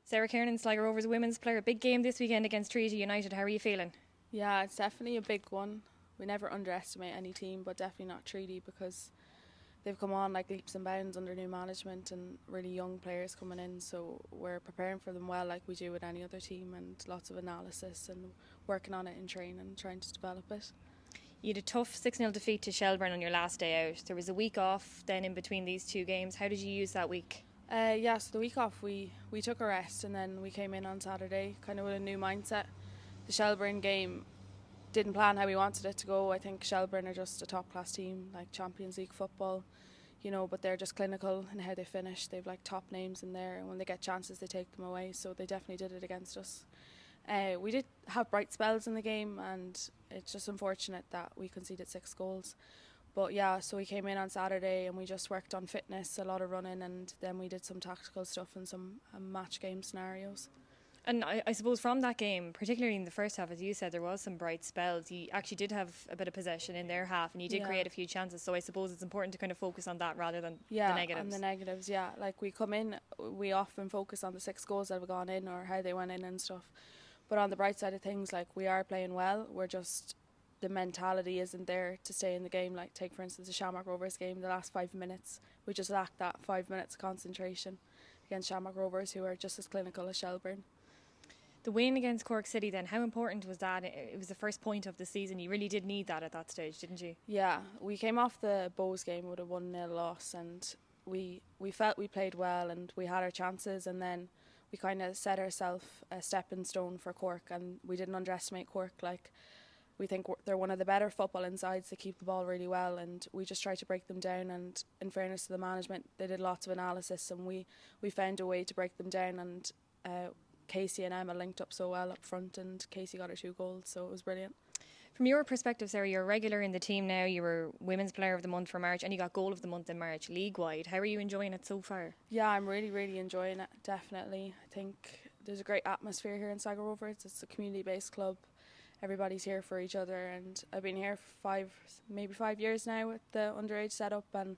Sarah Kiernan, Sligo Rovers women's player. Big game this weekend against Treaty United. How are you feeling? Yeah, it's definitely a big one. We never underestimate any team, but definitely not Treaty, because they've come on like leaps and bounds under new management and really young players coming in. So we're preparing for them well, like we do with any other team, and lots of analysis and working on it in training and trying to develop it. You had a tough 6-0 defeat to Shelburne on your last day out. There was a week off then in between these two games. How did you use that week? So the week off we took a rest, and then we came in on Saturday kind of with a new mindset. The Shelburne game didn't plan how we wanted it to go. I think Shelburne are just a top class team, like Champions League football, but they're just clinical in how they finish. They've like top names in there, and when they get chances they take them away, so they definitely did it against us. We did have bright spells in the game, and it's just unfortunate that we conceded 6 goals. But yeah, so we came in on Saturday and we just worked on fitness, a lot of running, and then we did some tactical stuff and some match game scenarios. And I suppose from that game, particularly in the first half, as you said, there was some bright spells. You actually did have a bit of possession in their half, and you did create a few chances. So I suppose it's important to kind of focus on that rather than the negatives. Yeah, on the negatives, yeah. Like we come in, we often focus on the 6 goals that have gone in or how they went in and stuff. But on the bright side of things, like we are playing well. We're just, the mentality isn't there to stay in the game. Like take for instance the Shamrock Rovers game, the last 5 minutes, we just lacked that 5 minutes of concentration against Shamrock Rovers, who are just as clinical as Shelburne. The win against Cork City then, how important was that? It was the first point of the season. You really did need that at that stage, didn't you? Yeah, we came off the Bows game with a 1-0 loss, and we felt we played well and we had our chances, and then we kind of set ourselves a stepping stone for Cork, and we didn't underestimate Cork. Like, we think they're one of the better footballing sides. They keep the ball really well, and we just tried to break them down. And in fairness to the management, they did lots of analysis, and we found a way to break them down. And Casey and Emma linked up so well up front, and Casey got her 2 goals, so it was brilliant. From your perspective, Sarah, you're a regular in the team now. You were Women's Player of the Month for March, and you got Goal of the Month in March, league-wide. How are you enjoying it so far? Yeah, I'm really, really enjoying it, definitely. I think there's a great atmosphere here in Sligo Rovers. It's a community-based club. Everybody's here for each other, and I've been here for maybe 5 years now with the underage setup, and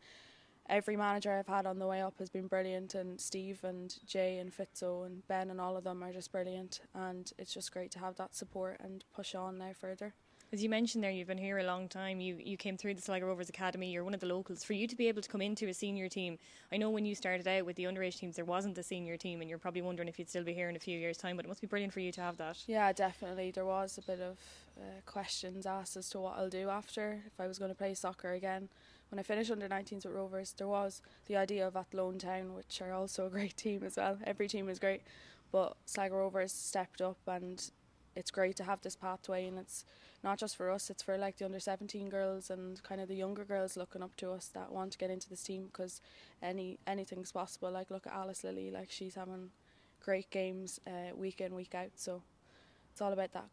every manager I've had on the way up has been brilliant, and Steve and Jay and Fitzo and Ben and all of them are just brilliant, and it's just great to have that support and push on now further. As you mentioned there, you've been here a long time. You came through the Sligo Rovers Academy. You're one of the locals. For you to be able to come into a senior team, I know when you started out with the underage teams, there wasn't a senior team, and you're probably wondering if you'd still be here in a few years' time, but it must be brilliant for you to have that. Yeah, definitely. There was a bit of questions asked as to what I'll do after, if I was going to play soccer again. When I finished under-19s with Rovers, there was the idea of Athlone Town, which are also a great team as well. Every team is great, but Sligo Rovers stepped up, and it's great to have this pathway, and it's not just for us, it's for like the under-17 girls and kind of the younger girls looking up to us that want to get into this team, because anything's possible. Like look at Alice Lilly, like she's having great games week in, week out, so it's all about that,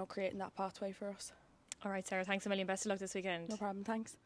creating that pathway for us. All right, Sarah, thanks a million. Best of luck this weekend. No problem, thanks.